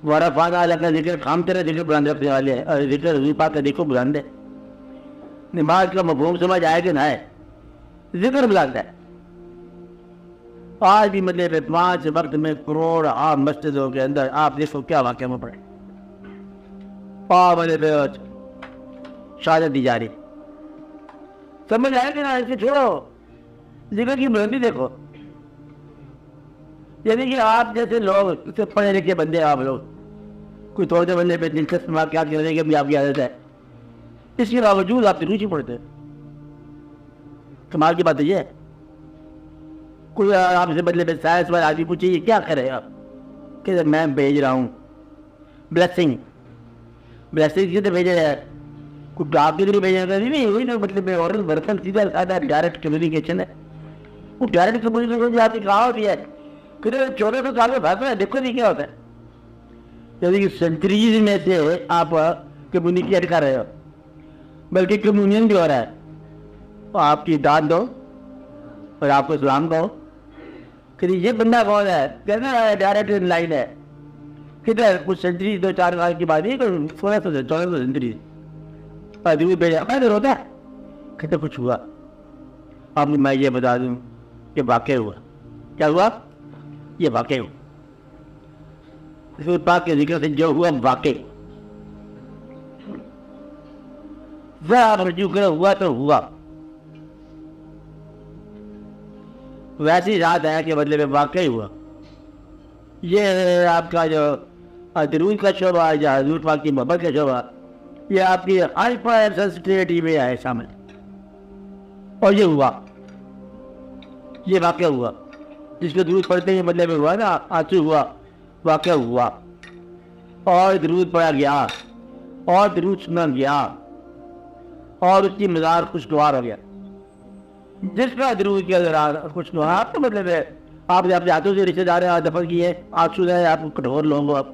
ورفعنا لك ذکر، ہم تیرا ذکر بلند رکھنے والے ہیں، اور ذکر حضور پاک کا دیکھو بلند ہے. نماز کا مفہوم سمجھ آئے کہ نہ ہے؟ ذکر بلند ہے. آج بھی مطلب 5 وقت میں کروڑ عام مسجدوں کے اندر آپ دیکھو کیا واقعہ میں پڑے. مطلب شہادت دی جا رہی. سمجھ آئے کہ نہ؟ اس کے چھوڑو، ذکر کی بلندی دیکھو. یعنی کہ آپ جیسے لوگ پڑھے لکھے بندے، آپ لوگ کوئی توڑتے بندے پہ دلچسپ واقعات کرنے کی بھی آپ کی عادت ہے، اس کے باوجود آپ روچی پڑھتے ہیں. کمال کی بات یہ ہے. کوئی آپ سے بدلے میں سائنس والے آدمی پوچھے یہ کیا کرے آپ، کہ میں بھیج رہا ہوں بلیسنگ. بلیسنگ کس سے بھیجا جائے؟ کوئی آپ کے لیے بھیجا جائے نہیں وہی نا، مطلب اور برتن سیدھا سادہ ڈائریکٹ کمیونیکیشن ہے. وہ ڈائریکٹ کمیونیکیشن جو آپ کی کہا ہوتی ہے کہ 1400 سال میں بھاگ میں دیکھو نہیں کیا ہوتا ہے. یعنی کہ سینچریز میں سے آپ کمیونیکیٹ کر رہے ہو، بلکہ کمیونین بھی ہو رہا ہے. آپ کی داد دو اور آپ کو سلام کہو کہ یہ بندہ کون ہے، کہنا ہے ڈائریکٹ لائن ہے. کدھر کچھ سینچریز 2-4 سال کی بات نہیں، 1600 سے 1400 سینچریز بھیجا ادھر ہوتا ہے. کہتے کچھ ہوا. آپ میں یہ بتا دوں کہ واقع ہوا. کیا ہوا؟ یہ واقع ہوا. رسول پاک کے ذکر سے جو ہوا واقع رجوع کرو، ہوا تو ہوا. ویسی ذات ہے کہ بدلے میں واقع ہوا. یہ آپ کا جو درود کا شعبہ ہے، یا حضور پاک کی محبت کا شعبہ، یہ آپ کی ہائپر سینسٹیوٹی میں ہے شامل. اور یہ ہوا، یہ واقع ہوا. جس کو درود پڑھتے ہیں مطلب ہوا نا، آنسو ہوا، واقع ہوا. اور درود پڑھا گیا، اور درود سنا گیا، اور اس کی مزار خوشگوار ہو گیا. جس کا درود کیا ذرا خوشگوار تو مطلب ہے آپ نے اپنے ہاتھوں سے رشتے دار دفن کیے، آنسو ہے آپ کو کٹور لوگوں آپ،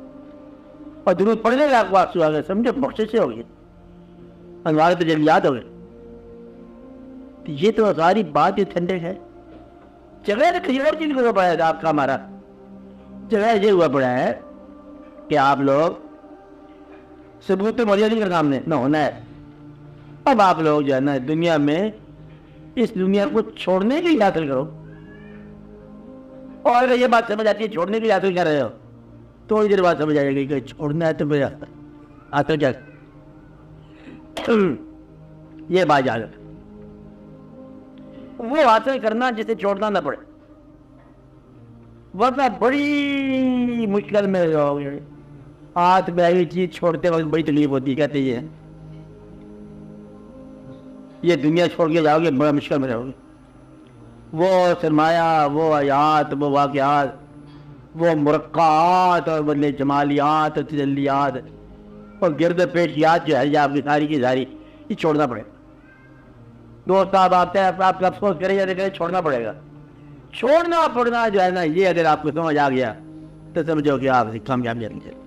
اور درود پڑھنے کا آپ کو آنسو آ گئے، سمجھو بخشش سے ہو گئی، انوار تجلیات ہو گئے. یہ تو ساری بات یہ ٹھنڈک ہے. جگہ نے کسی اور چیز کو پڑا ہے آپ کا، ہمارا جگہ یہ ہوا پڑا ہے کہ آپ لوگ ثبوت موجودگی کا سامنے نہ ہونا ہے. اب آپ لوگ جو ہے نا دنیا میں اس دنیا کو چھوڑنے کی حاصل کرو. اور اگر یہ بات سمجھ آتی ہے چھوڑنے کی حاصل کر رہے ہو، تھوڑی دیر بعد سمجھ آئے گی کہ چھوڑنا ہے تو پھر حاصل کیا یہ بات یاد رکھ. وہ حاصل کرنا جسے چھوڑنا نہ پڑے، ورنہ بڑی مشکل میں رہو گے. ہاتھ میں آئی چیز چھوڑتے وقت بڑی تکلیف ہوتی ہے. کہتے یہ دنیا چھوڑ کے جاؤ گے بڑا مشکل میں رہو گے. وہ سرمایہ، وہ حیات، وہ واقعات، وہ مرقعات اور بدلے جمالیات اور تجلیات اور گرد پیشیات جو ہے آپ کی ساری کی ساری یہ چھوڑنا پڑے گا. دوست صاحب آپ کا افسوس کرے یا کرے چھوڑنا پڑے گا. چھوڑنا پڑنا جو ہے نا، یہ اگر آپ کو سمجھ آ گیا تو سمجھو کہ آپ کامیابی نہیں چلے.